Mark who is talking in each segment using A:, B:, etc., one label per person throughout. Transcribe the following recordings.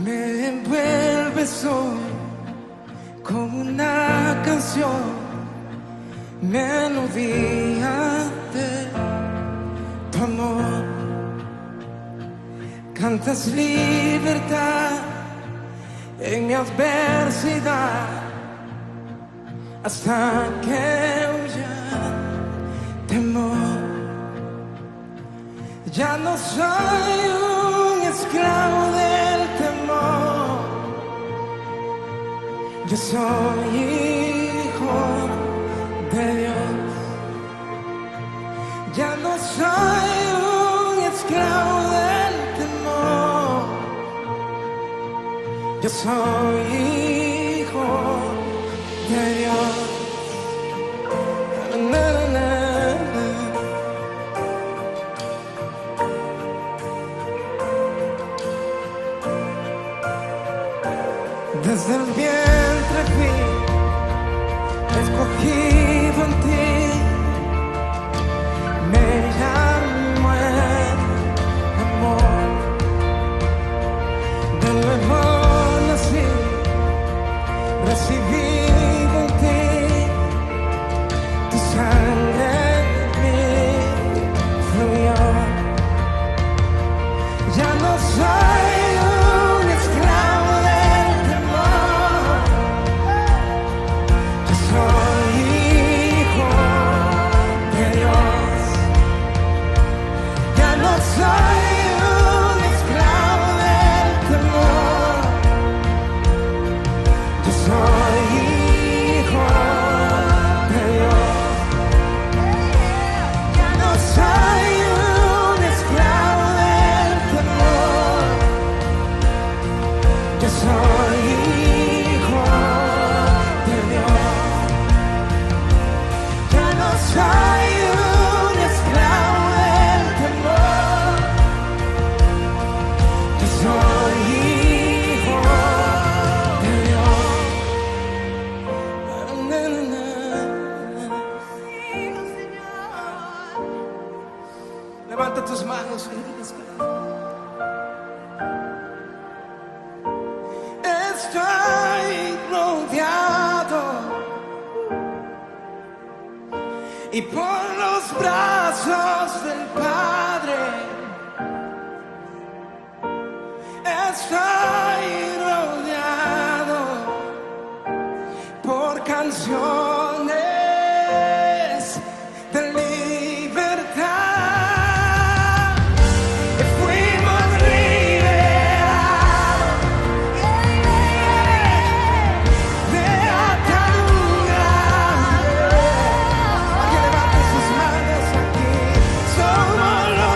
A: Me envuelves hoy como una canción, melodía de tu amor. Cantas libertad en mi adversidad hasta que huya temor. Ya no soy un esclavo del temor, yo soy hijo de Dios. Ya no soy un esclavo del temor, yo soy hijo de Dios. Na, na, na, na. Desde el vientre fui escogido en ti, me llamo el amor. De nuevo nací, recibido en ti, tu sangre en mí fluyó. Ya no soy un esclavo del temor, yo soy hijo de Dios. Ya no soy un esclavo del temor, yo soy hijo de Dios. Ya no soy un esclavo del temor, yo soy hijo de Dios. Ya no soy un esclavo del temor, yo soy hijo de Dios. Na, na, na, na. Levanta tus manos y diles que estoy rodeado y por los brazos del Padre estoy rodeado por canciones de libertad. Fuimos liberados de ataduras. Que levanten sus manos aquí. Somos los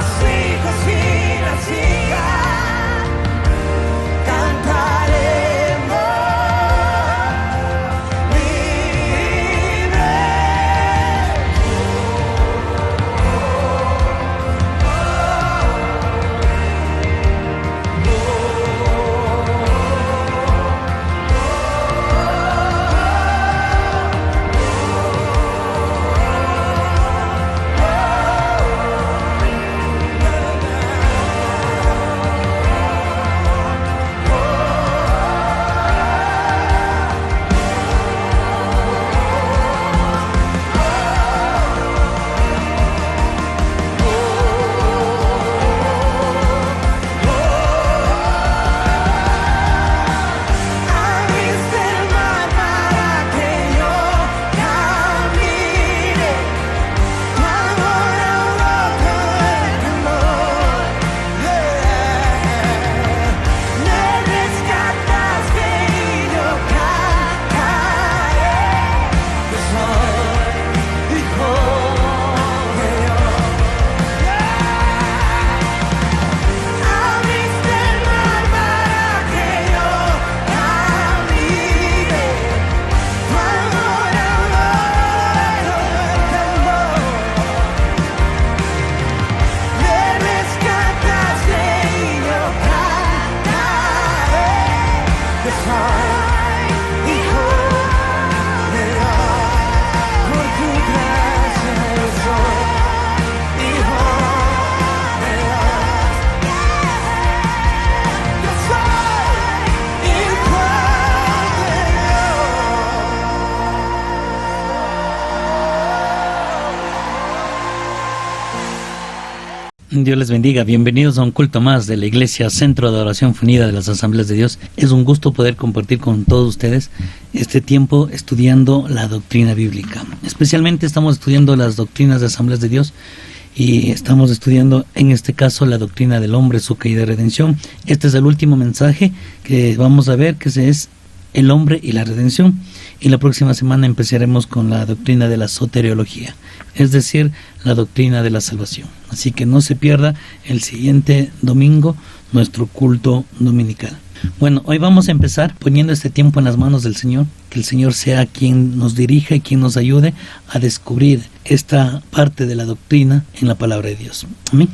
B: Dios les bendiga, bienvenidos a un culto más de la Iglesia Centro de Adoración Unida de las Asambleas de Dios. Es un gusto poder compartir con todos ustedes este tiempo estudiando la doctrina bíblica. Especialmente estamos estudiando las doctrinas de Asambleas de Dios y estamos estudiando en este caso la doctrina del hombre, su caída y redención. Este es el último mensaje que vamos a ver, que es el hombre y la redención. Y la próxima semana empezaremos con la doctrina de la soteriología, es decir, la doctrina de la salvación. Así que no se pierda el siguiente domingo nuestro culto dominical. Bueno, hoy vamos a empezar poniendo este tiempo en las manos del Señor, que el Señor sea quien nos dirija y quien nos ayude a descubrir esta parte de la doctrina en la palabra de Dios. Amén.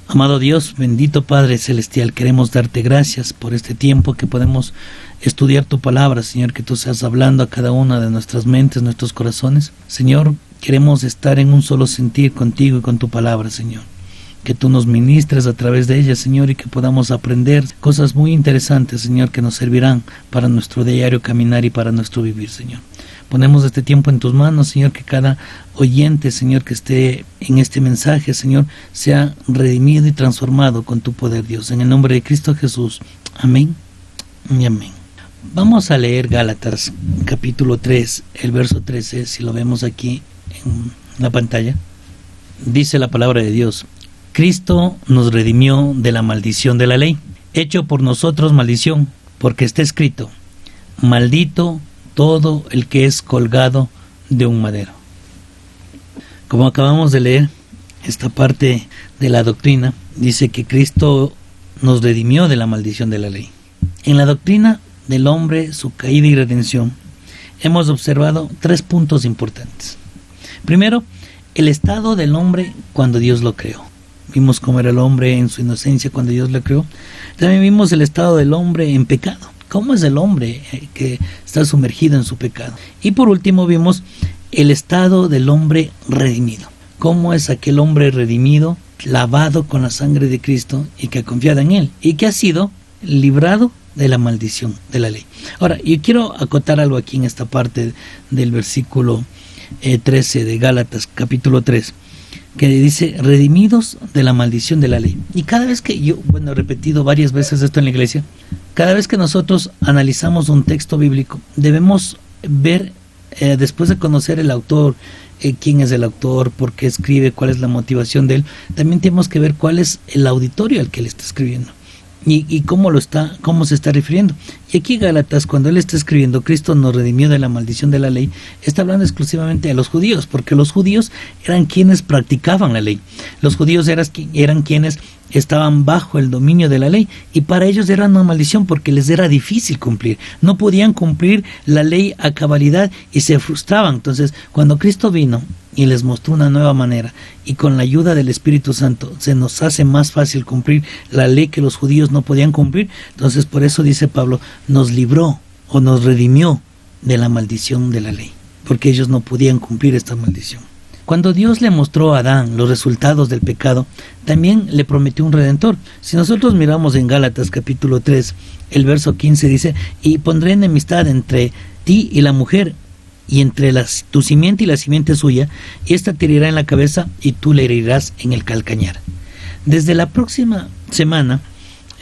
B: Amado Dios, bendito Padre Celestial, queremos darte gracias por este tiempo que podemos estudiar tu palabra, Señor, que tú seas hablando a cada una de nuestras mentes, nuestros corazones. Señor, queremos estar en un solo sentir contigo y con tu palabra, Señor. Que tú nos ministres a través de ella, Señor, y que podamos aprender cosas muy interesantes, Señor, que nos servirán para nuestro diario caminar y para nuestro vivir, Señor. Ponemos este tiempo en tus manos, Señor, que cada oyente, Señor, que esté en este mensaje, Señor, sea redimido y transformado con tu poder, Dios. En el nombre de Cristo Jesús. Amén y amén. Vamos a leer Gálatas, capítulo 3, el verso 13, si lo vemos aquí en la pantalla. Dice la palabra de Dios: Cristo nos redimió de la maldición de la ley, hecho por nosotros maldición, porque está escrito: maldito todo el que es colgado de un madero. Como acabamos de leer, esta parte de la doctrina dice que Cristo nos redimió de la maldición de la ley. En la doctrina del hombre, su caída y redención, hemos observado 3 puntos importantes. Primero, el estado del hombre cuando Dios lo creó. Vimos cómo era el hombre en su inocencia cuando Dios lo creó. También vimos el estado del hombre en pecado. ¿Cómo es el hombre que está sumergido en su pecado? Y por último vimos el estado del hombre redimido. ¿Cómo es aquel hombre redimido, lavado con la sangre de Cristo y que ha confiado en Él y que ha sido librado de la maldición de la ley? Ahora, yo quiero acotar algo aquí en esta parte del versículo 13 de Gálatas, capítulo 3, que dice: redimidos de la maldición de la ley. Y cada vez que yo, he repetido varias veces esto en la iglesia, cada vez que nosotros analizamos un texto bíblico, debemos ver, después de conocer el autor, quién es el autor, por qué escribe, cuál es la motivación de él, también tenemos que ver cuál es el auditorio al que él está escribiendo. Y cómo se está refiriendo. Y aquí Gálatas, cuando él está escribiendo Cristo nos redimió de la maldición de la ley, está hablando exclusivamente a los judíos, porque los judíos eran quienes practicaban la ley. Los judíos eran quienes estaban bajo el dominio de la ley, y para ellos era una maldición porque les era difícil cumplir. No podían cumplir la ley a cabalidad y se frustraban. Entonces, cuando Cristo vino y les mostró una nueva manera, y con la ayuda del Espíritu Santo se nos hace más fácil cumplir la ley que los judíos no podían cumplir, entonces por eso dice Pablo, nos libró o nos redimió de la maldición de la ley, porque ellos no podían cumplir esta maldición. Cuando Dios le mostró a Adán los resultados del pecado, también le prometió un redentor. Si nosotros miramos en Gálatas capítulo 3, el verso 15 dice: y pondré enemistad entre ti y la mujer, y entre tu simiente y la simiente suya, y ésta te herirá en la cabeza y tú le herirás en el calcañar. Desde la próxima semana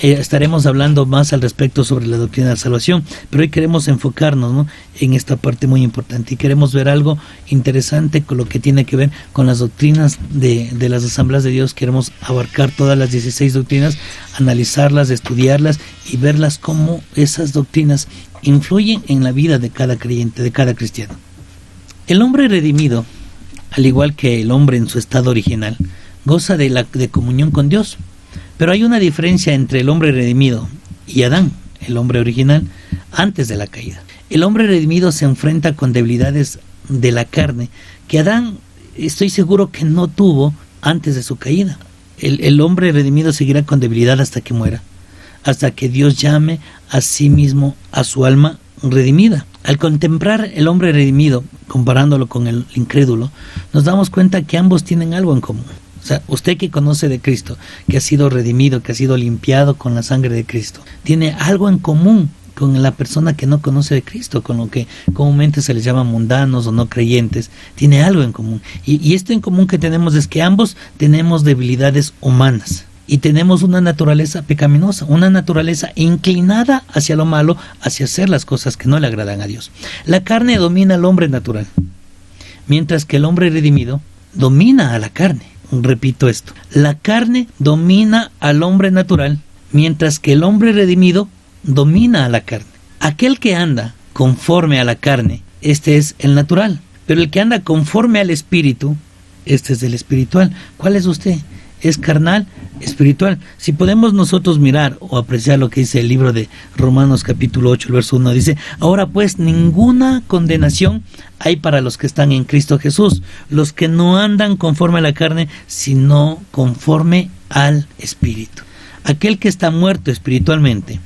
B: estaremos hablando más al respecto sobre la doctrina de la salvación, pero hoy queremos enfocarnos, en esta parte muy importante, y queremos ver algo interesante con lo que tiene que ver con las doctrinas de las Asambleas de Dios. Queremos abarcar todas las 16 doctrinas, analizarlas, estudiarlas y verlas cómo esas doctrinas influyen en la vida de cada creyente, de cada cristiano. El hombre redimido, al igual que el hombre en su estado original, goza de comunión con Dios. Pero hay una diferencia entre el hombre redimido y Adán, el hombre original, antes de la caída. El hombre redimido se enfrenta con debilidades de la carne que Adán, estoy seguro que no tuvo antes de su caída. El hombre redimido seguirá con debilidad hasta que muera, hasta que Dios llame a sí mismo a su alma redimida. Al contemplar el hombre redimido, comparándolo con el incrédulo, nos damos cuenta que ambos tienen algo en común. O sea, usted que conoce de Cristo, que ha sido redimido, que ha sido limpiado con la sangre de Cristo, tiene algo en común con la persona que no conoce de Cristo, con lo que comúnmente se les llama mundanos o no creyentes, tiene algo en común. Y esto en común que tenemos es que ambos tenemos debilidades humanas y tenemos una naturaleza pecaminosa, una naturaleza inclinada hacia lo malo, hacia hacer las cosas que no le agradan a Dios. La carne domina al hombre natural, mientras que el hombre redimido domina a la carne. Repito esto, la carne domina al hombre natural, mientras que el hombre redimido domina a la carne. Aquel que anda conforme a la carne, este es el natural, pero el que anda conforme al espíritu, este es el espiritual. ¿Cuál es usted? ¿Es carnal? Espiritual. Si podemos nosotros mirar o apreciar lo que dice el libro de Romanos capítulo 8, el verso 1, dice: ahora pues ninguna condenación hay para los que están en Cristo Jesús, los que no andan conforme a la carne, sino conforme al espíritu. Aquel que está muerto espiritualmente,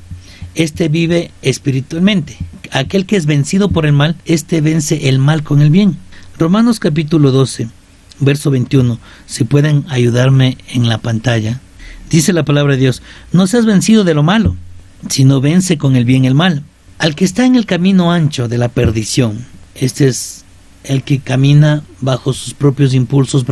B: este vive espiritualmente. Aquel que es vencido por el mal, este vence el mal con el bien. Romanos capítulo 12, verso 21, si pueden ayudarme en la pantalla, dice la palabra de Dios: no seas vencido de lo malo, sino vence con el bien el mal. Al que está en el camino ancho de la perdición, este es el que camina bajo sus propios impulsos,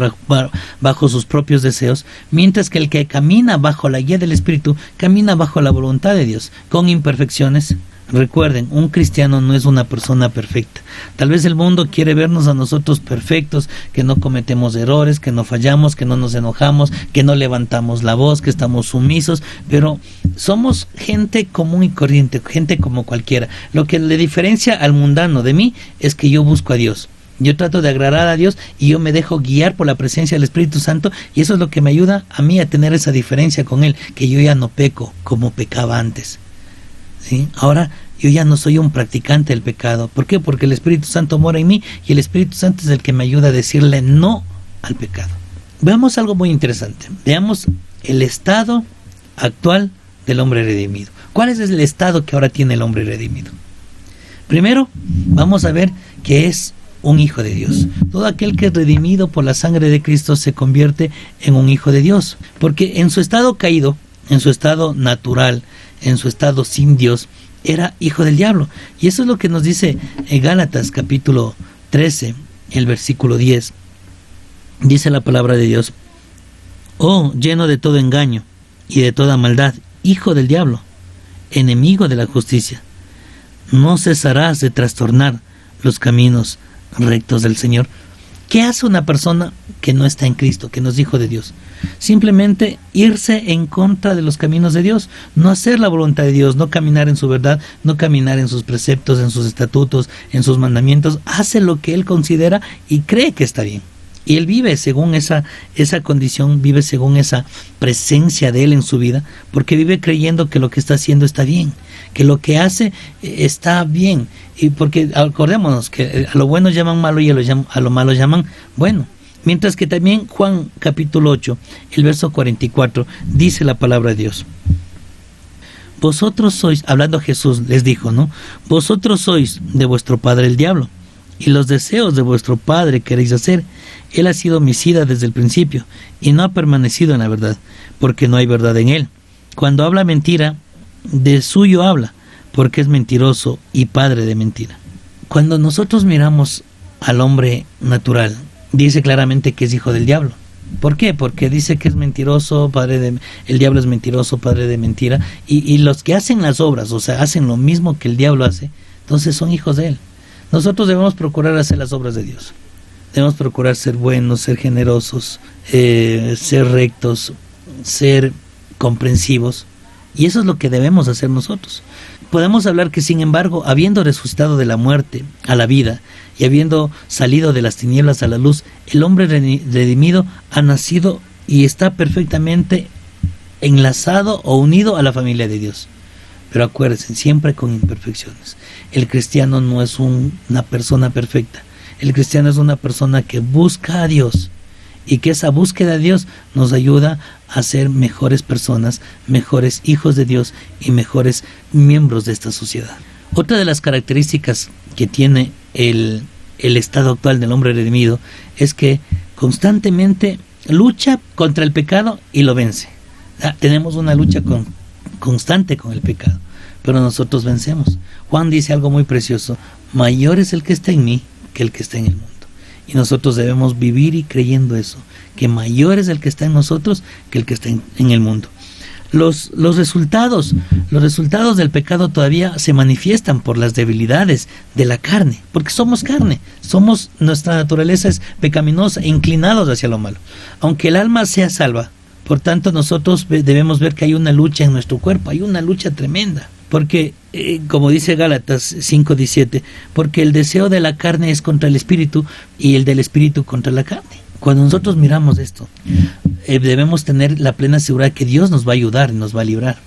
B: bajo sus propios deseos, mientras que el que camina bajo la guía del Espíritu, camina bajo la voluntad de Dios, con imperfecciones. Recuerden, un cristiano no es una persona perfecta. Tal vez el mundo quiere vernos a nosotros perfectos, que no cometemos errores, que no fallamos, que no nos enojamos, que no levantamos la voz, que estamos sumisos, pero somos gente común y corriente, gente como cualquiera. Lo que le diferencia al mundano de mí es que yo busco a Dios. Yo trato de agradar a Dios y yo me dejo guiar por la presencia del Espíritu Santo, y eso es lo que me ayuda a mí a tener esa diferencia con Él, que yo ya no peco como pecaba antes. ¿Sí? Ahora yo ya no soy un practicante del pecado. ¿Por qué? Porque el Espíritu Santo mora en mí y el Espíritu Santo es el que me ayuda a decirle no al pecado. Veamos algo muy interesante. Veamos el estado actual del hombre redimido. ¿Cuál es el estado que ahora tiene el hombre redimido? Primero, vamos a ver que es un hijo de Dios. Todo aquel que es redimido por la sangre de Cristo se convierte en un hijo de Dios. Porque en su estado caído, en su estado natural, en su estado sin Dios, era hijo del diablo. Y eso es lo que nos dice en Gálatas capítulo 13, el versículo 10. Dice la palabra de Dios: oh, lleno de todo engaño y de toda maldad, hijo del diablo, enemigo de la justicia, no cesarás de trastornar los caminos rectos del Señor. ¿Qué hace una persona que no está en Cristo, que no es hijo de Dios? Simplemente irse en contra de los caminos de Dios, no hacer la voluntad de Dios, no caminar en su verdad, no caminar en sus preceptos, en sus estatutos, en sus mandamientos. Hace lo que él considera y cree que está bien. Y él vive según esa condición, vive según esa presencia de él en su vida, porque vive creyendo que lo que está haciendo está bien, que lo que hace está bien. Y porque acordémonos que a lo bueno llaman malo y a lo malo llaman bueno. Mientras que también Juan capítulo 8, el verso 44, dice la palabra de Dios: vosotros sois, hablando a Jesús, les dijo, ¿no? Vosotros sois de vuestro padre el diablo, y los deseos de vuestro padre queréis hacer. Él ha sido homicida desde el principio, y no ha permanecido en la verdad, porque no hay verdad en él. Cuando habla mentira, de suyo habla, porque es mentiroso y padre de mentira. Cuando nosotros miramos al hombre natural, dice claramente que es hijo del diablo. ¿Por qué? Porque dice que es mentiroso, el diablo es mentiroso, padre de mentira, y los que hacen las obras, o sea, hacen lo mismo que el diablo hace, entonces son hijos de él. Nosotros debemos procurar hacer las obras de Dios. Debemos procurar ser buenos, ser generosos, ser rectos, ser comprensivos. Y eso es lo que debemos hacer nosotros. Podemos hablar que, sin embargo, habiendo resucitado de la muerte a la vida y habiendo salido de las tinieblas a la luz, el hombre redimido ha nacido y está perfectamente enlazado o unido a la familia de Dios. Pero acuérdense, siempre con imperfecciones. El cristiano no es una persona perfecta. El cristiano es una persona que busca a Dios, y que esa búsqueda de Dios nos ayuda a ser mejores personas, mejores hijos de Dios y mejores miembros de esta sociedad. Otra de las características que tiene el estado actual del hombre redimido es que constantemente lucha contra el pecado y lo vence. Tenemos una lucha constante con el pecado. pero nosotros vencemos. Juan dice algo muy precioso: mayor es el que está en mí que el que está en el mundo. Y nosotros debemos vivir y creyendo eso, que mayor es el que está en nosotros que el que está en el mundo. Los resultados del pecado todavía se manifiestan por las debilidades de la carne, porque somos carne, nuestra naturaleza es pecaminosa, inclinados hacia lo malo. Aunque el alma sea salva, por tanto nosotros debemos ver que hay una lucha en nuestro cuerpo, hay una lucha tremenda. Porque, como dice Gálatas 5:17, porque el deseo de la carne es contra el espíritu y el del espíritu contra la carne. Cuando nosotros miramos esto, debemos tener la plena seguridad que Dios nos va a ayudar y nos va a librar.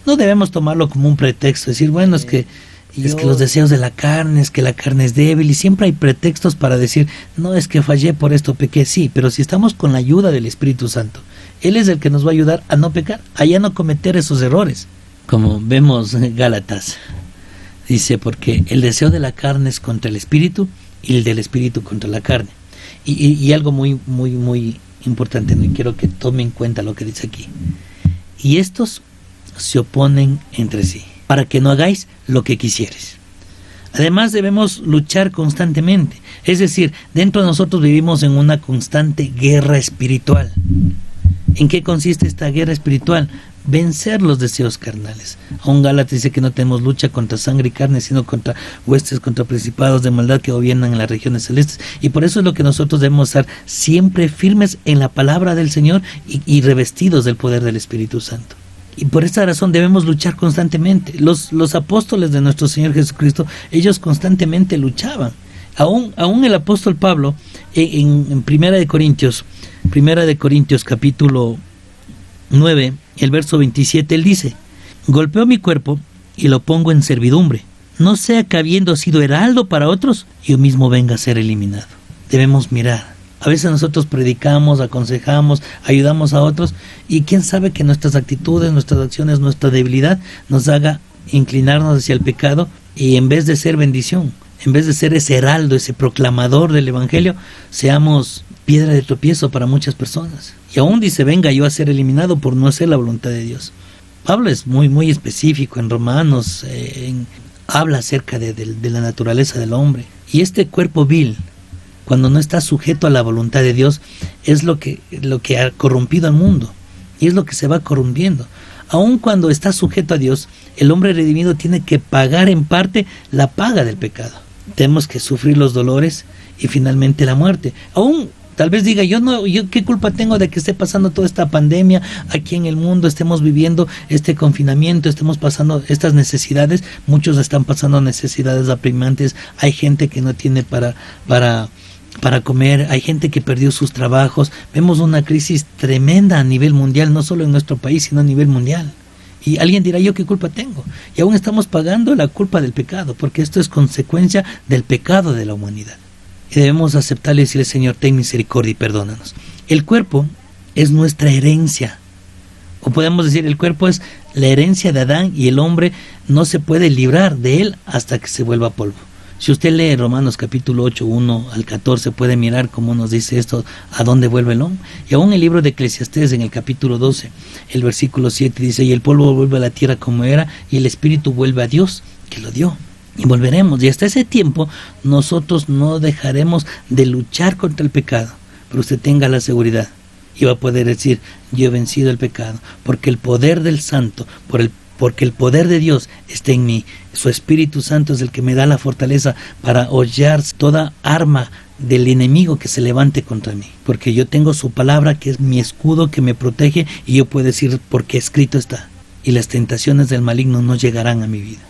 B: No debemos tomarlo como un pretexto, decir, bueno, es que los deseos de la carne, es que la carne es débil, y siempre hay pretextos para decir, no, es que fallé por esto, pequé. Sí, pero si estamos con la ayuda del Espíritu Santo, Él es el que nos va a ayudar a no pecar, a ya no cometer esos errores. Como vemos en Gálatas, dice, porque el deseo de la carne es contra el espíritu y el del espíritu contra la carne. Y algo muy, muy, muy importante, ¿no? Y quiero que tome en cuenta lo que dice aquí. Y estos se oponen entre sí, para que no hagáis lo que quisieres. Además debemos luchar constantemente, es decir, dentro de nosotros vivimos en una constante guerra espiritual. ¿En qué consiste esta guerra espiritual? Vencer los deseos carnales. Aún Gálatas dice que no tenemos lucha contra sangre y carne, sino contra huestes, contra principados de maldad que gobiernan en las regiones celestes. Y por eso es lo que nosotros debemos estar siempre firmes en la palabra del Señor y revestidos del poder del Espíritu Santo. Y por esta razón debemos luchar constantemente. Los apóstoles de nuestro Señor Jesucristo, ellos constantemente luchaban. Aún el apóstol Pablo, en Primera de Corintios capítulo 9, el verso 27, él dice: golpeo mi cuerpo y lo pongo en servidumbre, no sea que habiendo sido heraldo para otros, yo mismo venga a ser eliminado. Debemos mirar. A veces nosotros predicamos, aconsejamos, ayudamos a otros, y quién sabe que nuestras actitudes, nuestras acciones, nuestra debilidad nos haga inclinarnos hacia el pecado, y en vez de ser bendición, en vez de ser ese heraldo, ese proclamador del evangelio, seamos piedra de tropiezo para muchas personas. Y aún dice, venga yo a ser eliminado por no hacer la voluntad de Dios. Pablo es muy, muy específico en Romanos, habla acerca de la naturaleza del hombre. Y este cuerpo vil, cuando no está sujeto a la voluntad de Dios, es lo que ha corrompido al mundo. Y es lo que se va corrompiendo. Aun cuando está sujeto a Dios, el hombre redimido tiene que pagar en parte la paga del pecado. Tenemos que sufrir los dolores y finalmente la muerte. Aún tal vez diga, yo qué culpa tengo de que esté pasando toda esta pandemia aquí en el mundo, estemos viviendo este confinamiento, estemos pasando estas necesidades. Muchos están pasando necesidades apremiantes. Hay gente que no tiene para comer, hay gente que perdió sus trabajos. Vemos una crisis tremenda a nivel mundial, no solo en nuestro país, sino a nivel mundial. Y alguien dirá, ¿yo qué culpa tengo? Y aún estamos pagando la culpa del pecado, porque esto es consecuencia del pecado de la humanidad. Y debemos aceptarle y decirle, Señor, ten misericordia y perdónanos. El cuerpo es nuestra herencia. O podemos decir, el cuerpo es la herencia de Adán, y el hombre no se puede librar de él hasta que se vuelva polvo. Si usted lee Romanos capítulo 8, 1 al 14, puede mirar cómo nos dice esto, a dónde vuelve el hombre. Y aún el libro de Eclesiastés, en el capítulo 12, el versículo 7, dice, y el polvo vuelve a la tierra como era, y el espíritu vuelve a Dios, que lo dio. Y volveremos, y hasta ese tiempo nosotros no dejaremos de luchar contra el pecado. Pero usted tenga la seguridad, y va a poder decir, yo he vencido el pecado, porque el poder del Santo, porque el poder de Dios está en mí. Su Espíritu Santo es el que me da la fortaleza para hollar toda arma del enemigo que se levante contra mí. Porque yo tengo su palabra, que es mi escudo, que me protege, y yo puedo decir, porque escrito está. Y las tentaciones del maligno no llegarán a mi vida.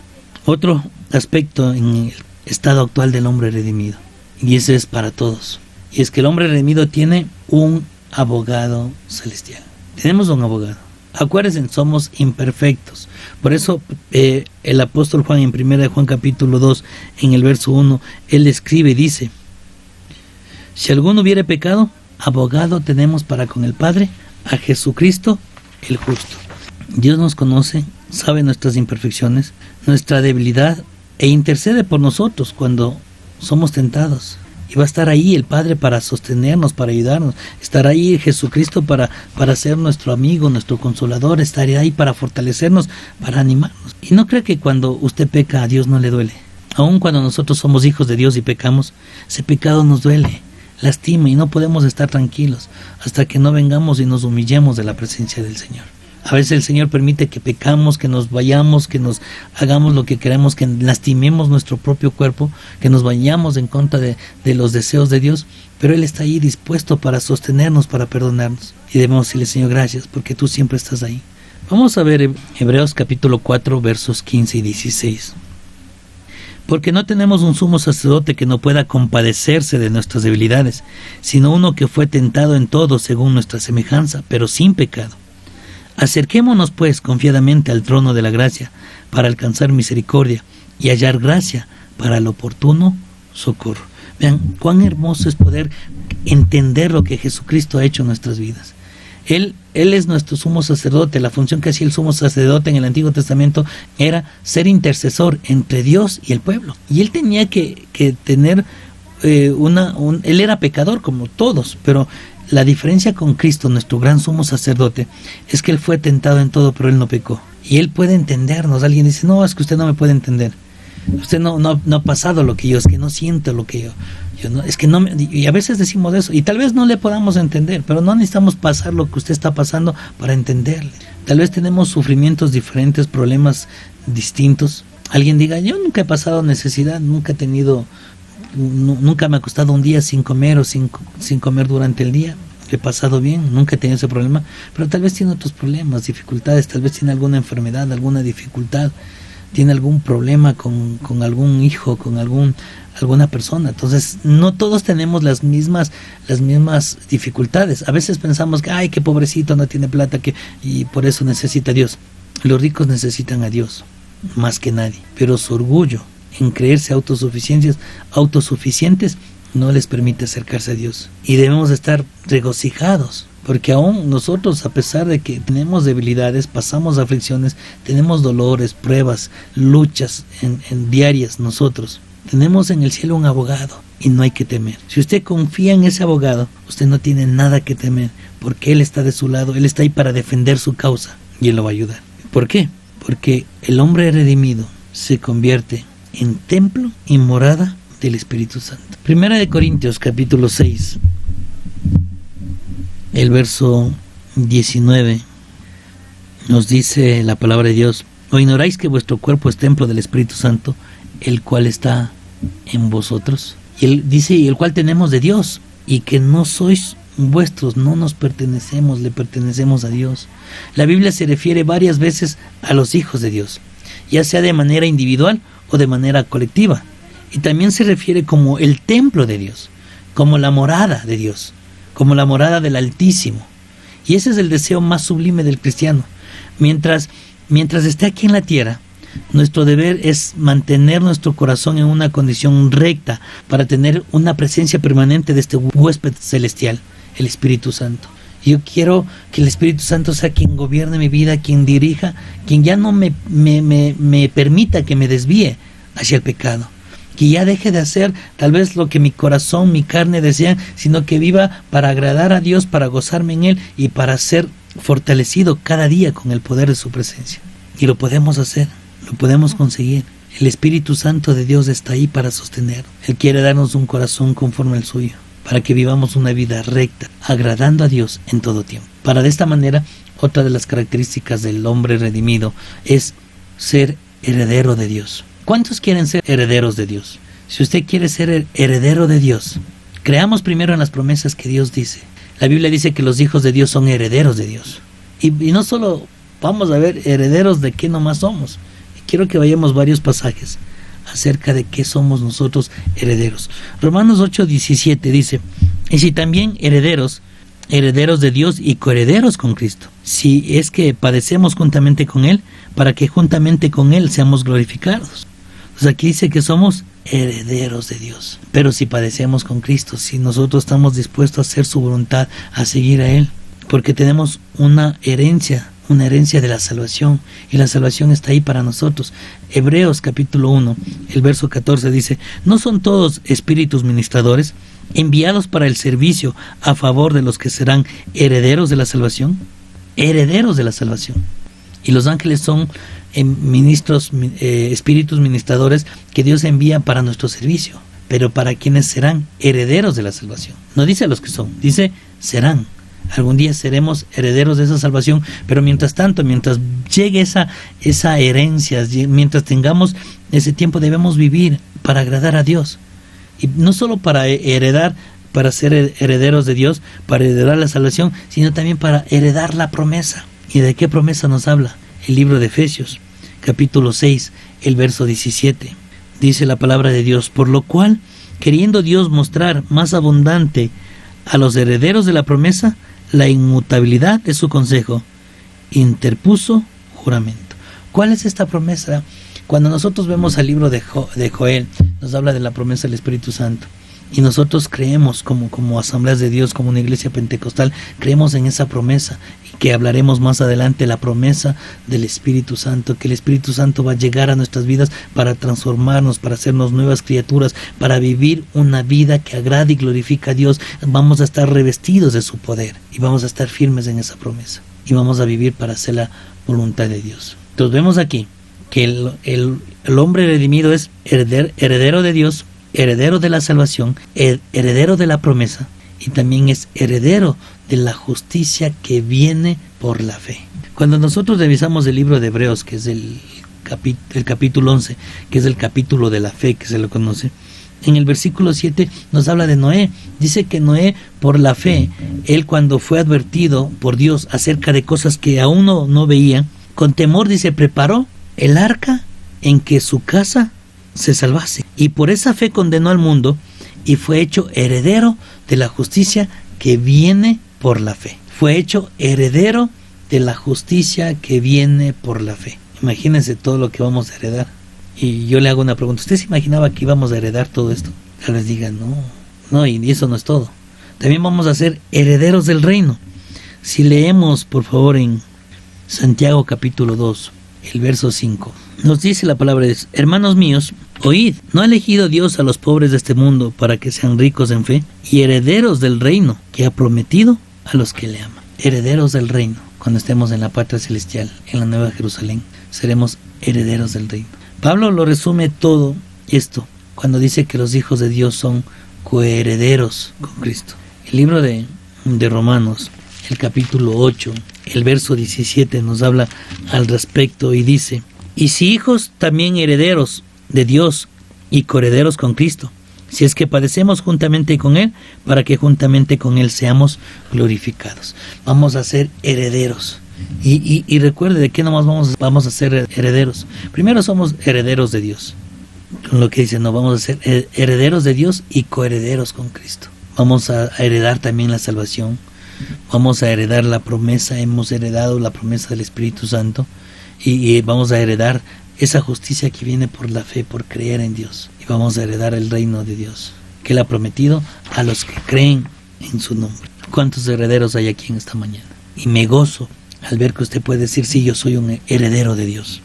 B: Otro aspecto en el estado actual del hombre redimido, y ese es para todos, y es que el hombre redimido tiene un abogado celestial. Tenemos un abogado. Acuérdense, somos imperfectos. Por eso el apóstol Juan, en 1 Juan capítulo 2, en el verso 1, él escribe y dice, si alguno hubiere pecado, abogado tenemos para con el Padre, a Jesucristo el justo. Dios nos conoce, sabe nuestras imperfecciones, nuestra debilidad, e intercede por nosotros cuando somos tentados. Y va a estar ahí el Padre para sostenernos, para ayudarnos. Estará ahí Jesucristo para ser nuestro amigo, nuestro consolador. Estará ahí para fortalecernos, para animarnos. Y no cree que cuando usted peca a Dios no le duele. Aun cuando nosotros somos hijos de Dios y pecamos, ese pecado nos duele, lastima, y no podemos estar tranquilos hasta que no vengamos y nos humillemos de la presencia del Señor. A veces el Señor permite que pecamos, que nos vayamos, que nos hagamos lo que queremos, que lastimemos nuestro propio cuerpo, que nos vayamos en contra de los deseos de Dios, pero Él está ahí dispuesto para sostenernos, para perdonarnos. Y debemos decirle: Señor, gracias, porque tú siempre estás ahí. Vamos a ver Hebreos capítulo 4, versos 15 y 16. Porque no tenemos un sumo sacerdote que no pueda compadecerse de nuestras debilidades, sino uno que fue tentado en todo según nuestra semejanza, pero sin pecado. Acerquémonos pues confiadamente al trono de la gracia para alcanzar misericordia y hallar gracia para el oportuno socorro. Vean cuán hermoso es poder entender lo que Jesucristo ha hecho en nuestras vidas. Él es nuestro sumo sacerdote. La función que hacía el sumo sacerdote en el Antiguo Testamento era ser intercesor entre Dios y el pueblo. Y él tenía que tener él era pecador como todos, pero la diferencia con Cristo, nuestro gran sumo sacerdote, es que Él fue tentado en todo, pero Él no pecó. Y Él puede entendernos. Alguien dice: no, es que usted no me puede entender. Usted no ha pasado lo que yo, es que no siento lo que yo no, es que no me, y a veces decimos eso, y tal vez no le podamos entender, pero no necesitamos pasar lo que usted está pasando para entenderle. Tal vez tenemos sufrimientos diferentes, problemas distintos. Alguien diga: yo nunca he pasado necesidad, nunca me ha costado un día sin comer o sin comer durante el día. He pasado bien, nunca he tenido ese problema, pero tal vez tiene otros problemas, dificultades, tal vez tiene alguna enfermedad, alguna dificultad, tiene algún problema con algún hijo, con alguna persona. Entonces no todos tenemos las mismas dificultades. A veces pensamos que: ay, qué pobrecito, no tiene plata, y por eso necesita a Dios. Los ricos necesitan a Dios más que nadie, pero su orgullo en creerse autosuficientes no les permite acercarse a Dios. Y debemos estar regocijados, porque aún nosotros, a pesar de que tenemos debilidades, pasamos aflicciones, tenemos dolores, pruebas, luchas en diarias, nosotros tenemos en el cielo un abogado y no hay que temer. Si usted confía en ese abogado, usted no tiene nada que temer, porque Él está de su lado. Él está ahí para defender su causa y Él lo va a ayudar. ¿Por qué? Porque el hombre redimido se convierte en templo y morada del Espíritu Santo. Primera de Corintios capítulo 6, el verso 19, nos dice la palabra de Dios: ¿o ignoráis que vuestro cuerpo es templo del Espíritu Santo, el cual está en vosotros? Y él dice: y el cual tenemos de Dios, y que no sois vuestros, no nos pertenecemos, le pertenecemos a Dios. La Biblia se refiere varias veces a los hijos de Dios, ya sea de manera individual o de manera colectiva, y también se refiere como el templo de Dios, como la morada de Dios, como la morada del Altísimo. Y ese es el deseo más sublime del cristiano. Mientras esté aquí en la tierra, nuestro deber es mantener nuestro corazón en una condición recta para tener una presencia permanente de este huésped celestial, el Espíritu Santo. Yo quiero que el Espíritu Santo sea quien gobierne mi vida, quien dirija, quien ya no me permita que me desvíe hacia el pecado, que ya deje de hacer tal vez lo que mi corazón, mi carne desean, sino que viva para agradar a Dios, para gozarme en Él y para ser fortalecido cada día con el poder de su presencia. Y lo podemos hacer, lo podemos conseguir. El Espíritu Santo de Dios está ahí para sostener. Él quiere darnos un corazón conforme al suyo, para que vivamos una vida recta, agradando a Dios en todo tiempo. Para de esta manera, otra de las características del hombre redimido es ser heredero de Dios. ¿Cuántos quieren ser herederos de Dios? Si usted quiere ser heredero de Dios, creamos primero en las promesas que Dios dice. La Biblia dice que los hijos de Dios son herederos de Dios. Y no solo vamos a ver herederos de qué nomás somos. Quiero que vayamos varios pasajes acerca de qué somos nosotros herederos. Romanos 8:17 dice: y si también herederos de Dios y coherederos con Cristo, si es que padecemos juntamente con Él, para que juntamente con Él seamos glorificados. Pues aquí dice que somos herederos de Dios. Pero si padecemos con Cristo, si nosotros estamos dispuestos a hacer su voluntad, a seguir a Él, porque tenemos una herencia, una herencia de la salvación, y la salvación está ahí para nosotros. Hebreos capítulo 1, el verso 14 dice: ¿no son todos espíritus ministradores, enviados para el servicio a favor de los que serán herederos de la salvación? Herederos de la salvación. Y los ángeles son espíritus ministradores que Dios envía para nuestro servicio, pero para quienes serán herederos de la salvación. No dice a los que son, dice serán. Algún día seremos herederos de esa salvación, pero mientras tanto, mientras llegue esa herencia, mientras tengamos ese tiempo, debemos vivir para agradar a Dios. Y no solo para heredar, para ser herederos de Dios, para heredar la salvación, sino también para heredar la promesa. ¿Y de qué promesa nos habla? El libro de Efesios, capítulo 6, el verso 17. Dice la palabra de Dios: por lo cual, queriendo Dios mostrar más abundante a los herederos de la promesa la inmutabilidad de su consejo, interpuso juramento. ¿Cuál es esta promesa? Cuando nosotros vemos al libro de Joel, nos habla de la promesa del Espíritu Santo. Y nosotros creemos como asambleas de Dios, como una iglesia pentecostal, creemos en esa promesa, y que hablaremos más adelante, la promesa del Espíritu Santo, que el Espíritu Santo va a llegar a nuestras vidas para transformarnos, para hacernos nuevas criaturas, para vivir una vida que agrade y glorifica a Dios. Vamos a estar revestidos de su poder y vamos a estar firmes en esa promesa y vamos a vivir para hacer la voluntad de Dios. Entonces vemos aquí que el hombre redimido es heredero de Dios, heredero de la salvación, heredero de la promesa, y también es heredero de la justicia que viene por la fe. Cuando nosotros revisamos el libro de Hebreos, que es el capítulo 11, que es el capítulo de la fe que se lo conoce, en el versículo 7 nos habla de Noé. Dice que Noé, por la fe, él cuando fue advertido por Dios acerca de cosas que aún no veía, con temor, dice, preparó el arca en que su casa se salvase, y por esa fe condenó al mundo y fue hecho heredero de la justicia que viene por la fe. Fue hecho heredero de la justicia que viene por la fe. Imagínense todo lo que vamos a heredar. Y yo le hago una pregunta: ¿usted se imaginaba que íbamos a heredar todo esto? Tal vez digan, no, y eso no es todo. También vamos a ser herederos del reino. Si leemos, por favor, en Santiago capítulo 2, el verso 5, nos dice la palabra de Dios: hermanos míos, oíd, ¿no ha elegido Dios a los pobres de este mundo para que sean ricos en fe y herederos del reino que ha prometido a los que le aman? Herederos del reino. Cuando estemos en la patria celestial, en la Nueva Jerusalén, seremos herederos del reino. Pablo lo resume todo esto cuando dice que los hijos de Dios son coherederos con Cristo. El libro de Romanos, el capítulo 8, el verso 17 nos habla al respecto y dice: y si hijos, también herederos de Dios y coherederos con Cristo, si es que padecemos juntamente con Él, para que juntamente con Él seamos glorificados. Vamos a ser herederos. Y recuerde de qué nomás vamos a ser herederos. Primero somos herederos de Dios. Con lo que dice, vamos a ser herederos de Dios y coherederos con Cristo. Vamos a heredar también la salvación. Vamos a heredar la promesa. Hemos heredado la promesa del Espíritu Santo. Y vamos a heredar esa justicia que viene por la fe, por creer en Dios. Y vamos a heredar el reino de Dios, que Él ha prometido a los que creen en su nombre. ¿Cuántos herederos hay aquí en esta mañana? Y me gozo al ver que usted puede decir: sí, yo soy un heredero de Dios.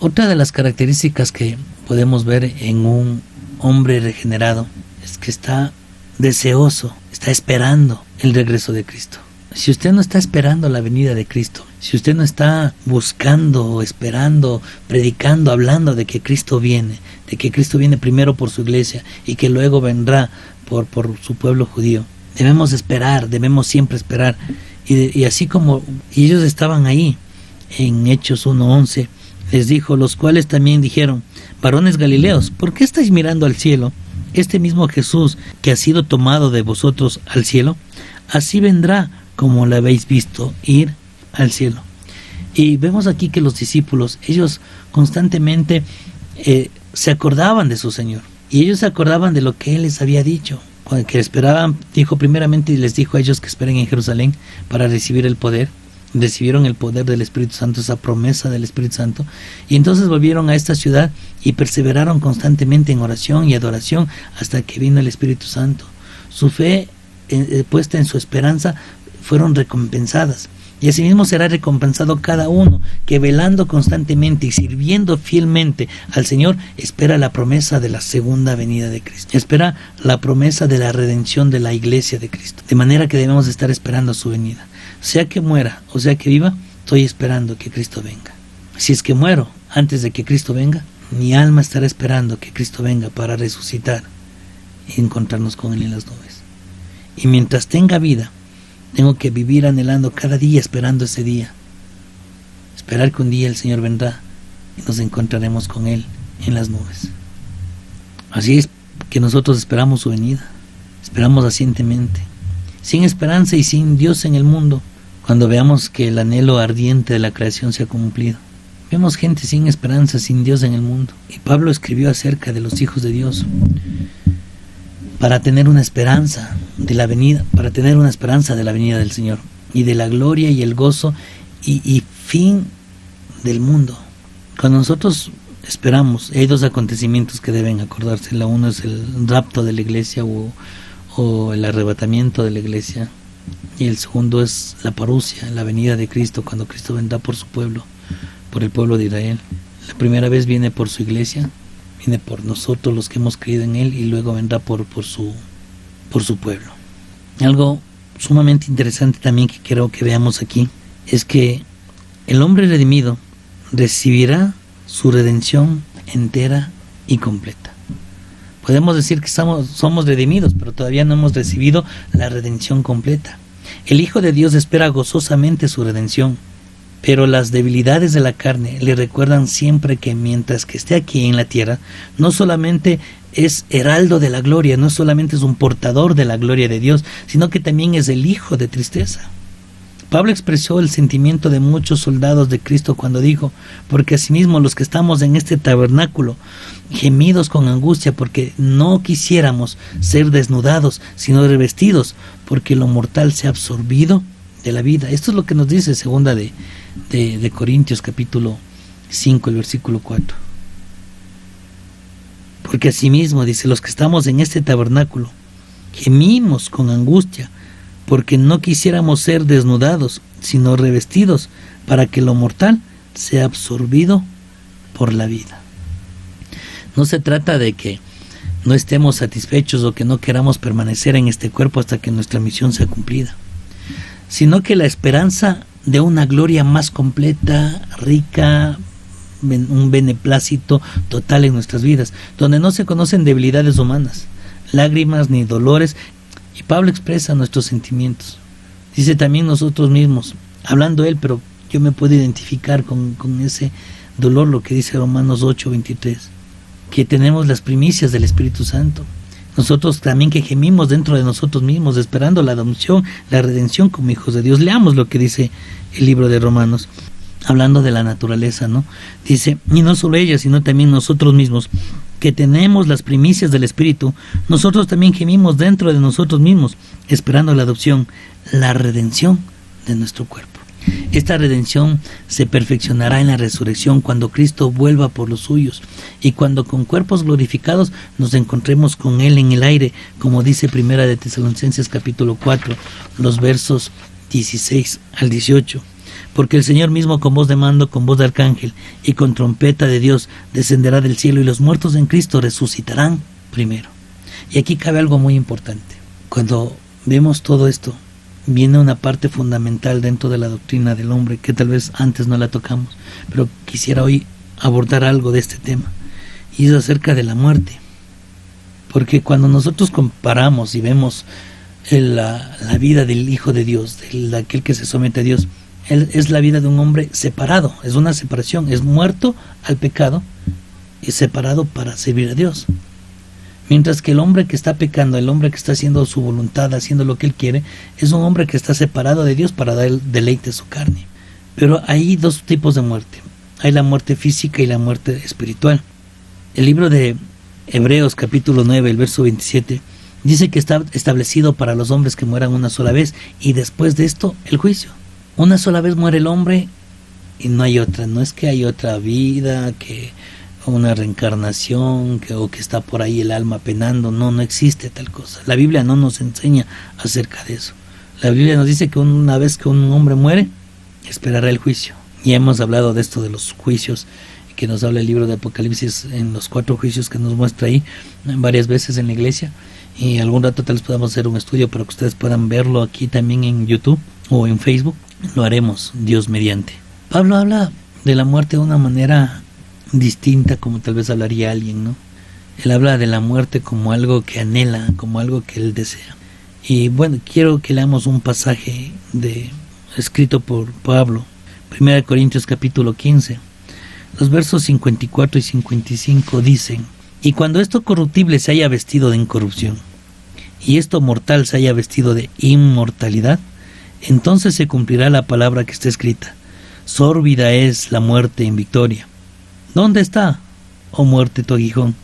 B: Otra de las características que podemos ver en un hombre regenerado es que está deseoso, está esperando el regreso de Cristo. Si usted no está esperando la venida de Cristo, si usted no está buscando, esperando, predicando, hablando de que Cristo viene primero por su iglesia y que luego vendrá por su pueblo judío, debemos esperar, debemos siempre esperar. Y así como ellos estaban ahí, en Hechos 1:11, les dijo: los cuales también dijeron: varones galileos, ¿por qué estáis mirando al cielo? Este mismo Jesús que ha sido tomado de vosotros al cielo, así vendrá como lo habéis visto ir al cielo. Y vemos aquí que los discípulos, ellos constantemente se acordaban de su Señor, y ellos se acordaban de lo que Él les había dicho. Que esperaban, dijo primeramente, y les dijo a ellos que esperen en Jerusalén para recibir el poder. Recibieron el poder del Espíritu Santo, esa promesa del Espíritu Santo, y entonces volvieron a esta ciudad y perseveraron constantemente en oración y adoración hasta que vino el Espíritu Santo. Su fe puesta en su esperanza fueron recompensadas, Y asimismo será recompensado cada uno que velando constantemente y sirviendo fielmente al Señor espera la promesa de la segunda venida de Cristo. Espera la promesa de la redención de la iglesia de Cristo. De manera que debemos estar esperando su venida. Sea que muera o sea que viva, estoy esperando que Cristo venga. Si es que muero antes de que Cristo venga, mi alma estará esperando que Cristo venga para resucitar y encontrarnos con Él en las nubes. Y mientras tenga vida, tengo que vivir anhelando cada día, esperando ese día. Esperar que un día el Señor vendrá y nos encontraremos con Él en las nubes. Así es que nosotros esperamos su venida. Esperamos pacientemente. Sin esperanza y sin Dios en el mundo, cuando veamos que el anhelo ardiente de la creación se ha cumplido. Vemos gente sin esperanza, sin Dios en el mundo. Y Pablo escribió acerca de los hijos de Dios. Para tener una esperanza de la venida, del Señor y de la gloria y el gozo y fin del mundo. Cuando nosotros esperamos, hay dos acontecimientos que deben acordarse. La uno es el rapto de la iglesia o el arrebatamiento de la iglesia, y el segundo es la parusia, la venida de Cristo, cuando Cristo vendrá por su pueblo, por el pueblo de Israel. La primera vez viene por su iglesia, viene por nosotros los que hemos creído en Él, y luego vendrá por su pueblo. Algo sumamente interesante también que quiero que veamos aquí es que el hombre redimido recibirá su redención entera y completa. Podemos decir que somos redimidos, pero todavía no hemos recibido la redención completa. El Hijo de Dios espera gozosamente su redención, pero las debilidades de la carne le recuerdan siempre que mientras que esté aquí en la tierra, no solamente es heraldo de la gloria, no solamente es un portador de la gloria de Dios, sino que también es el hijo de tristeza. Pablo expresó el sentimiento de muchos soldados de Cristo cuando dijo: porque asimismo los que estamos en este tabernáculo, gemidos con angustia, porque no quisiéramos ser desnudados, sino revestidos, porque lo mortal se ha absorbido de la vida. Esto es lo que nos dice segunda de Corintios capítulo 5, el versículo 4. Porque asimismo, dice, los que estamos en este tabernáculo, gemimos con angustia, porque no quisiéramos ser desnudados, sino revestidos, para que lo mortal sea absorbido por la vida. No se trata de que no estemos satisfechos o que no queramos permanecer en este cuerpo hasta que nuestra misión sea cumplida, sino que la esperanza de una gloria más completa, rica, un beneplácito total en nuestras vidas, donde no se conocen debilidades humanas, lágrimas ni dolores. Y Pablo expresa nuestros sentimientos. Dice también nosotros mismos, hablando él, pero yo me puedo identificar con ese dolor, lo que dice Romanos 8:23, que tenemos las primicias del Espíritu Santo. Nosotros también que gemimos dentro de nosotros mismos, esperando la adopción, la redención como hijos de Dios. Leamos lo que dice el libro de Romanos, hablando de la naturaleza, ¿no? Dice, y no solo ella, sino también nosotros mismos, que tenemos las primicias del Espíritu, nosotros también gemimos dentro de nosotros mismos, esperando la adopción, la redención de nuestro cuerpo. Esta redención se perfeccionará en la resurrección cuando Cristo vuelva por los suyos y cuando con cuerpos glorificados nos encontremos con Él en el aire, como dice Primera de Tesalonicenses capítulo 4, los versos 16 al 18. Porque el Señor mismo con voz de mando, con voz de arcángel y con trompeta de Dios descenderá del cielo, y los muertos en Cristo resucitarán primero. Y aquí cabe algo muy importante. Cuando vemos todo esto, viene una parte fundamental dentro de la doctrina del hombre que tal vez antes no la tocamos, pero quisiera hoy abordar algo de este tema, y es acerca de la muerte. Porque cuando nosotros comparamos y vemos la vida del Hijo de Dios, de aquel que se somete a Dios, es la vida de un hombre separado, es una separación, es muerto al pecado y separado para servir a Dios. Mientras que el hombre que está pecando, el hombre que está haciendo su voluntad, haciendo lo que él quiere, es un hombre que está separado de Dios para dar el deleite a su carne. Pero hay dos tipos de muerte, hay la muerte física y la muerte espiritual. El libro de Hebreos capítulo 9, el verso 27, dice que está establecido para los hombres que mueran una sola vez y después de esto el juicio. Una sola vez muere el hombre y no hay otra. No es que hay otra vida, que una reencarnación, o que está por ahí el alma penando. No existe tal cosa. La Biblia no nos enseña acerca de eso. La Biblia nos dice que una vez que un hombre muere, esperará el juicio. Y hemos hablado de esto de los juicios que nos habla el libro de Apocalipsis, en los 4 juicios que nos muestra ahí varias veces en la iglesia, y algún rato tal vez podamos hacer un estudio para que ustedes puedan verlo aquí también en YouTube o en Facebook. Lo haremos, Dios mediante. Pablo habla de la muerte de una manera distinta como tal vez hablaría alguien, ¿no? Él habla de la muerte como algo que anhela, como algo que él desea. Y bueno, quiero que leamos un pasaje escrito por Pablo, 1 Corintios capítulo 15. Los versos 54 y 55 dicen: y cuando esto corruptible se haya vestido de incorrupción, y esto mortal se haya vestido de inmortalidad, entonces se cumplirá la palabra que está escrita: sórbida es la muerte en victoria. ¿Dónde está, oh muerte, tu aguijón?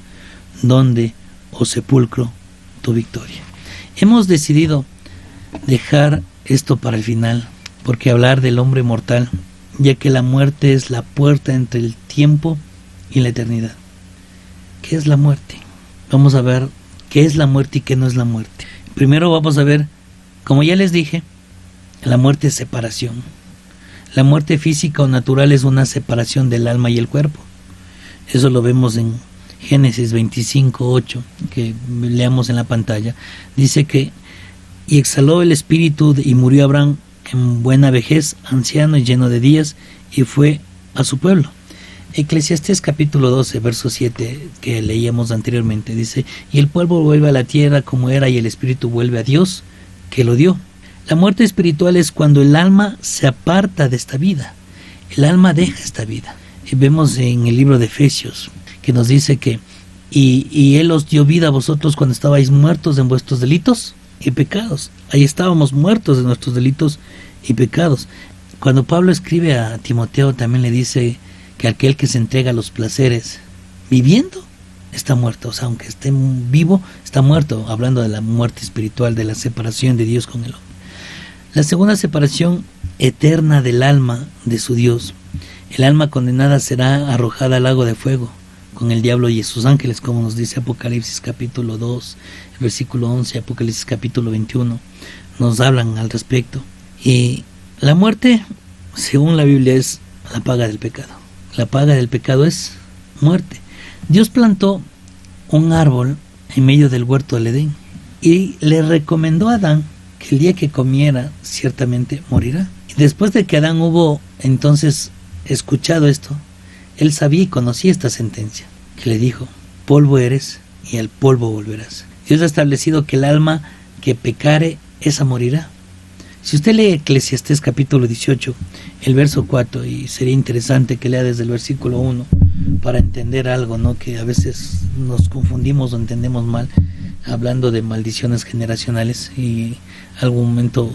B: ¿Dónde, oh sepulcro, tu victoria? Hemos decidido dejar esto para el final, porque hablar del hombre mortal, ya que la muerte es la puerta entre el tiempo y la eternidad. ¿Qué es la muerte? Vamos a ver qué es la muerte y qué no es la muerte. Primero vamos a ver, como ya les dije, la muerte es separación. La muerte física o natural es una separación del alma y el cuerpo. Eso lo vemos en Génesis 25:8, que leamos en la pantalla. Dice que: y exhaló el espíritu y murió Abraham en buena vejez, anciano y lleno de días, y fue a su pueblo. Eclesiastés capítulo 12, verso 7, que leíamos anteriormente, dice: y el polvo vuelve a la tierra como era, y el espíritu vuelve a Dios que lo dio. La muerte espiritual es cuando el alma se aparta de esta vida. El alma deja esta vida. Y vemos en el libro de Efesios que nos dice que y Él os dio vida a vosotros cuando estabais muertos en vuestros delitos y pecados. Ahí estábamos muertos de nuestros delitos y pecados. Cuando Pablo escribe a Timoteo, también le dice que aquel que se entrega a los placeres viviendo está muerto. O sea, aunque esté vivo, está muerto, hablando de la muerte espiritual, de la separación de Dios con el hombre. La segunda separación eterna del alma de su Dios. El alma condenada será arrojada al lago de fuego con el diablo y sus ángeles, como nos dice Apocalipsis capítulo 2, versículo 11, Apocalipsis capítulo 21, nos hablan al respecto. Y la muerte, según la Biblia, es la paga del pecado. La paga del pecado es muerte. Dios plantó un árbol en medio del huerto del Edén y le recomendó a Adán que el día que comiera ciertamente morirá. Y después de que Adán hubo entonces escuchado esto, él sabía y conocía esta sentencia, que le dijo: polvo eres y al polvo volverás. Dios ha establecido que el alma que pecare, esa morirá. Si usted lee Eclesiastés capítulo 18, el verso 4, y sería interesante que lea desde el versículo 1 para entender algo, ¿no? Que a veces nos confundimos o entendemos mal, hablando de maldiciones generacionales, y algún momento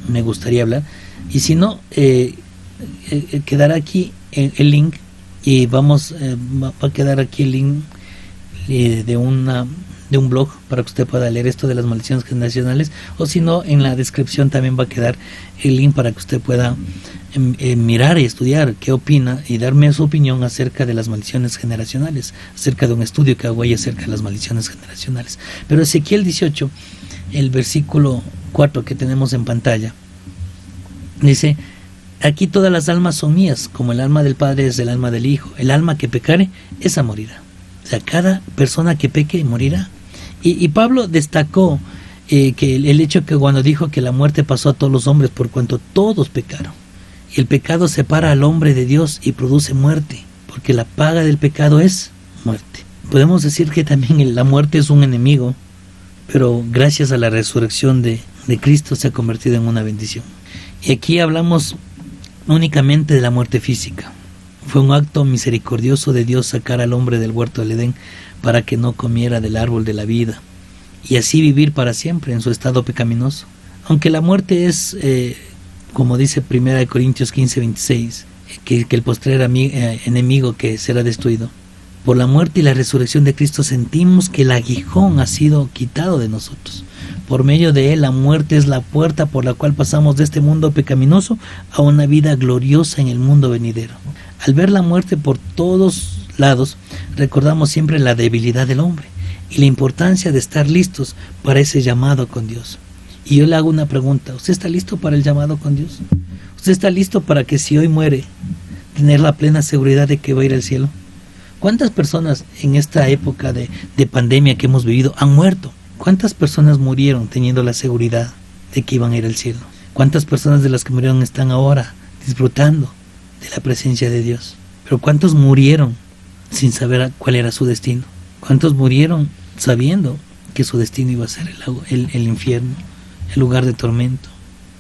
B: me gustaría hablar. Y si no, quedará aquí el link, y va a quedar aquí el link de un blog para que usted pueda leer esto de las maldiciones generacionales, o si no, en la descripción también va a quedar el link para que usted pueda mirar y estudiar qué opina y darme su opinión acerca de las maldiciones generacionales, acerca de un estudio que hago ahí acerca de las maldiciones generacionales. Pero Ezequiel 18, el versículo 4 que tenemos en pantalla, dice: aquí todas las almas son mías, como el alma del Padre es el alma del Hijo. El alma que pecare, esa morirá. O sea, cada persona que peque morirá. Y Pablo destacó que el hecho que cuando dijo que la muerte pasó a todos los hombres por cuanto todos pecaron. Y el pecado separa al hombre de Dios y produce muerte, porque la paga del pecado es muerte. Podemos decir que también la muerte es un enemigo, pero gracias a la resurrección de Cristo se ha convertido en una bendición. Y aquí hablamos únicamente de la muerte física. Fue un acto misericordioso de Dios sacar al hombre del huerto del Edén para que no comiera del árbol de la vida y así vivir para siempre en su estado pecaminoso. Aunque la muerte es, como dice 1 Corintios 15:26, que el postrer enemigo que será destruido. Por la muerte y la resurrección de Cristo sentimos que el aguijón ha sido quitado de nosotros. Por medio de él, la muerte es la puerta por la cual pasamos de este mundo pecaminoso a una vida gloriosa en el mundo venidero. Al ver la muerte por todos lados, recordamos siempre la debilidad del hombre y la importancia de estar listos para ese llamado con Dios. Y yo le hago una pregunta: ¿usted está listo para el llamado con Dios? ¿Usted está listo para que si hoy muere, tener la plena seguridad de que va a ir al cielo? ¿Cuántas personas en esta época de pandemia que hemos vivido han muerto? ¿Cuántas personas murieron teniendo la seguridad de que iban a ir al cielo? ¿Cuántas personas de las que murieron están ahora disfrutando de la presencia de Dios? Pero ¿cuántos murieron sin saber cuál era su destino? ¿Cuántos murieron sabiendo que su destino iba a ser el infierno, el lugar de tormento?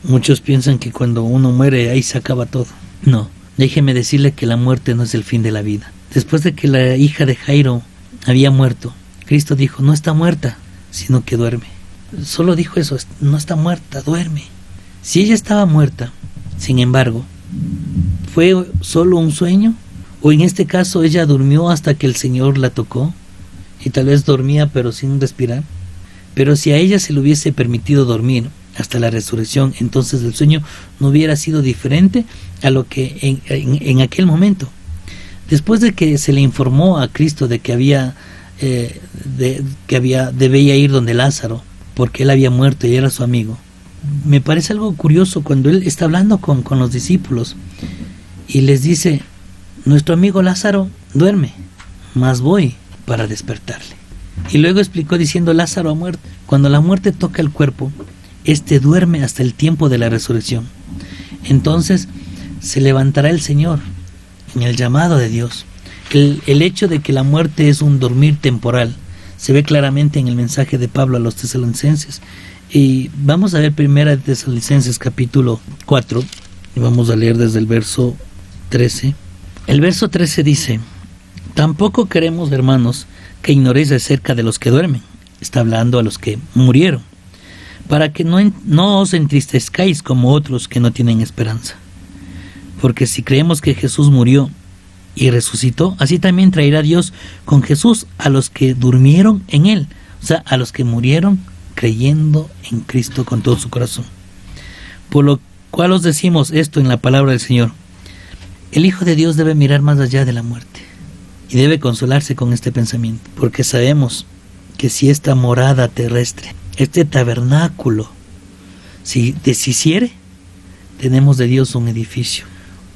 B: Muchos piensan que cuando uno muere ahí se acaba todo. No, déjeme decirle que la muerte no es el fin de la vida. Después de que la hija de Jairo había muerto, Cristo dijo, no está muerta, sino que duerme. Solo dijo eso, no está muerta, duerme. Si ella estaba muerta, sin embargo, ¿fue solo un sueño? O en este caso ella durmió hasta que el Señor la tocó, y tal vez dormía pero sin respirar. Pero si a ella se le hubiese permitido dormir hasta la resurrección, entonces el sueño no hubiera sido diferente a lo que en aquel momento. Después de que se le informó a Cristo de que debía ir donde Lázaro, porque él había muerto y era su amigo, me parece algo curioso cuando él está hablando con los discípulos y les dice, nuestro amigo Lázaro duerme, mas voy para despertarle. Y luego explicó diciendo, Lázaro ha muerto. Cuando la muerte toca el cuerpo, éste duerme hasta el tiempo de la resurrección. Entonces se levantará el Señor en el llamado de Dios. El hecho de que la muerte es un dormir temporal se ve claramente en el mensaje de Pablo a los tesalonicenses. Y vamos a ver primera de Tesalonicenses capítulo 4, y vamos a leer desde el verso 13. El verso 13 dice, tampoco queremos, hermanos, que ignoréis acerca de los que duermen. Está hablando a los que murieron, para que no os entristezcáis como otros que no tienen esperanza. Porque si creemos que Jesús murió y resucitó, así también traerá Dios con Jesús a los que durmieron en Él, o sea, a los que murieron creyendo en Cristo con todo su corazón. Por lo cual os decimos esto en la palabra del Señor. El Hijo de Dios debe mirar más allá de la muerte y debe consolarse con este pensamiento, porque sabemos que si esta morada terrestre, este tabernáculo, si deshiciere, tenemos de Dios un edificio,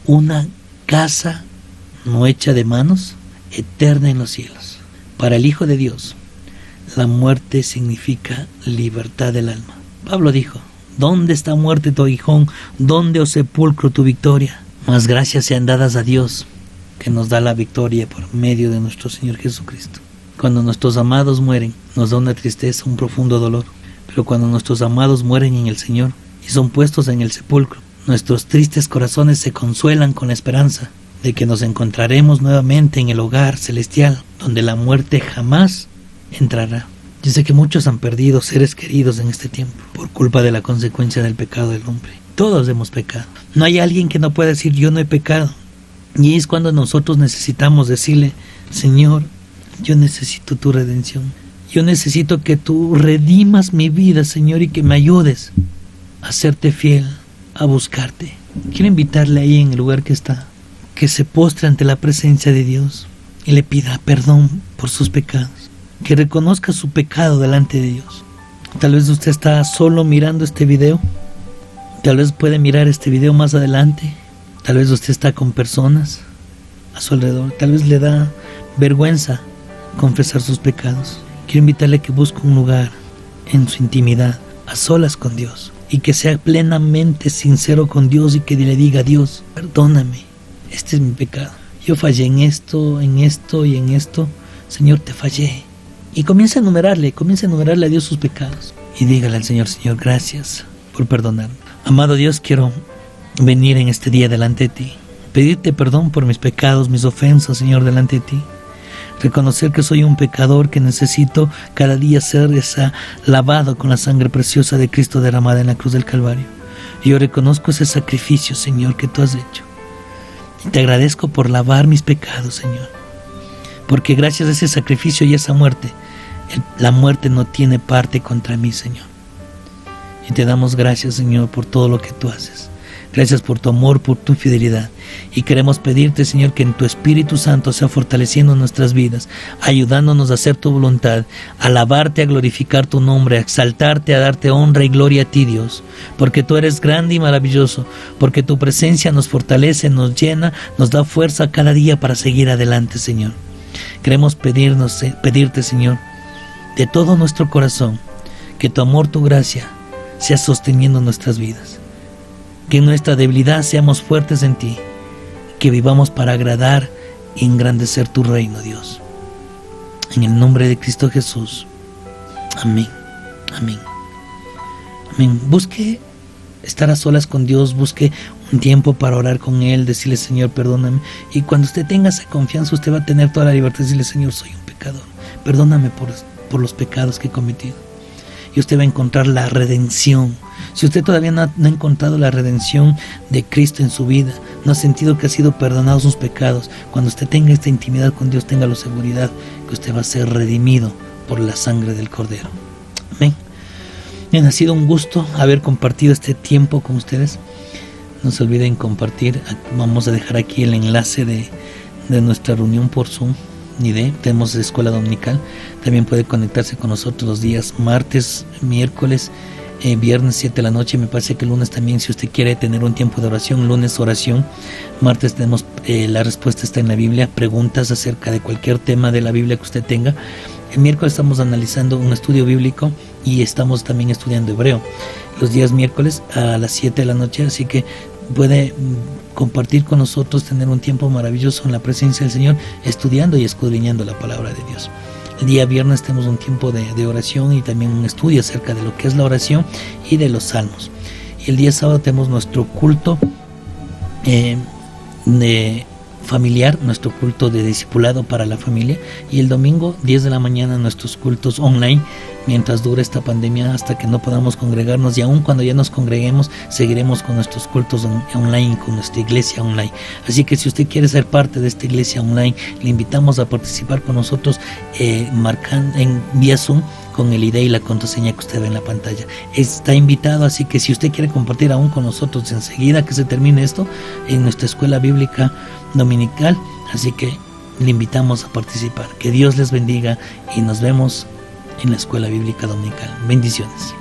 B: una casa no hecha de manos, eterna en los cielos. Para el Hijo de Dios, la muerte significa libertad del alma. Pablo dijo, ¿dónde está muerte tu aguijón? ¿Dónde, oh sepulcro, tu victoria? Mas gracias sean dadas a Dios, que nos da la victoria por medio de nuestro Señor Jesucristo. Cuando nuestros amados mueren, nos da una tristeza, un profundo dolor. Pero cuando nuestros amados mueren en el Señor y son puestos en el sepulcro, nuestros tristes corazones se consuelan con la esperanza de que nos encontraremos nuevamente en el hogar celestial, donde la muerte jamás entrará. Yo sé que muchos han perdido seres queridos en este tiempo por culpa de la consecuencia del pecado del hombre. Todos hemos pecado. No hay alguien que no pueda decir yo no he pecado. Y es cuando nosotros necesitamos decirle, Señor, yo necesito tu redención. Yo necesito que tú redimas mi vida, Señor, y que me ayudes a serte fiel, a buscarte. Quiero invitarle ahí en el lugar que está, que se postre ante la presencia de Dios y le pida perdón por sus pecados, que reconozca su pecado delante de Dios. Tal vez usted está solo mirando este video, tal vez puede mirar este video más adelante, tal vez usted está con personas a su alrededor, tal vez le da vergüenza confesar sus pecados. Quiero invitarle a que busque un lugar en su intimidad, a solas con Dios, y que sea plenamente sincero con Dios y que le diga a Dios, perdóname, este es mi pecado, yo fallé en esto y en esto, Señor, te fallé. Y comienza a enumerarle a Dios sus pecados y dígale al Señor, Señor, gracias por perdonarme. Amado Dios, quiero venir en este día delante de ti, pedirte perdón por mis pecados, mis ofensas, Señor, delante de ti. Reconocer que soy un pecador, que necesito cada día ser lavado con la sangre preciosa de Cristo derramada en la cruz del Calvario. Y yo reconozco ese sacrificio, Señor, que tú has hecho. Y te agradezco por lavar mis pecados, Señor. Porque gracias a ese sacrificio y a esa muerte, la muerte no tiene parte contra mí, Señor. Y te damos gracias, Señor, por todo lo que tú haces. Gracias por tu amor, por tu fidelidad. Y queremos pedirte, Señor, que en tu Espíritu Santo sea fortaleciendo nuestras vidas, ayudándonos a hacer tu voluntad, a alabarte, a glorificar tu nombre, a exaltarte, a darte honra y gloria a ti, Dios. Porque tú eres grande y maravilloso, porque tu presencia nos fortalece, nos llena, nos da fuerza cada día para seguir adelante, Señor. Queremos pedirte, Señor, de todo nuestro corazón, que tu amor, tu gracia, sea sosteniendo nuestras vidas. Que en nuestra debilidad seamos fuertes en ti, que vivamos para agradar y engrandecer tu reino, Dios. En el nombre de Cristo Jesús. Amén. Amén. Amén. Busque estar a solas con Dios, busque un tiempo para orar con Él, decirle: Señor, perdóname. Y cuando usted tenga esa confianza, usted va a tener toda la libertad de decirle: Señor, soy un pecador, perdóname por los pecados que he cometido. Y usted va a encontrar la redención. Si usted todavía no ha encontrado la redención de Cristo en su vida, no ha sentido que ha sido perdonado sus pecados, cuando usted tenga esta intimidad con Dios, tenga la seguridad que usted va a ser redimido por la sangre del Cordero. Amén. Bien, ha sido un gusto haber compartido este tiempo con ustedes. No se olviden compartir. Vamos a dejar aquí el enlace de nuestra reunión por Zoom. Tenemos escuela dominical. También puede conectarse con nosotros los días martes, miércoles, viernes 7 de la noche. Me parece que el lunes también, si usted quiere tener un tiempo de oración, lunes oración, martes tenemos la respuesta está en la Biblia, preguntas acerca de cualquier tema de la Biblia que usted tenga. El miércoles estamos analizando un estudio bíblico y estamos también estudiando hebreo los días miércoles a las 7 de la noche, así que puede compartir con nosotros, tener un tiempo maravilloso en la presencia del Señor, estudiando y escudriñando la palabra de Dios. El día viernes tenemos un tiempo de oración y también un estudio acerca de lo que es la oración y de los salmos. Y el día sábado tenemos nuestro culto de familiar, nuestro culto de discipulado para la familia, y el domingo 10 de la mañana nuestros cultos online, mientras dure esta pandemia, hasta que no podamos congregarnos, y aún cuando ya nos congreguemos seguiremos con nuestros cultos online, con nuestra iglesia online. Así que si usted quiere ser parte de esta iglesia online, le invitamos a participar con nosotros marcando en vía Zoom con el ID y la contraseña que usted ve en la pantalla. Está invitado, así que si usted quiere compartir aún con nosotros enseguida que se termine esto, en nuestra escuela bíblica dominical, así que le invitamos a participar. Que Dios les bendiga y nos vemos en la escuela bíblica dominical. Bendiciones.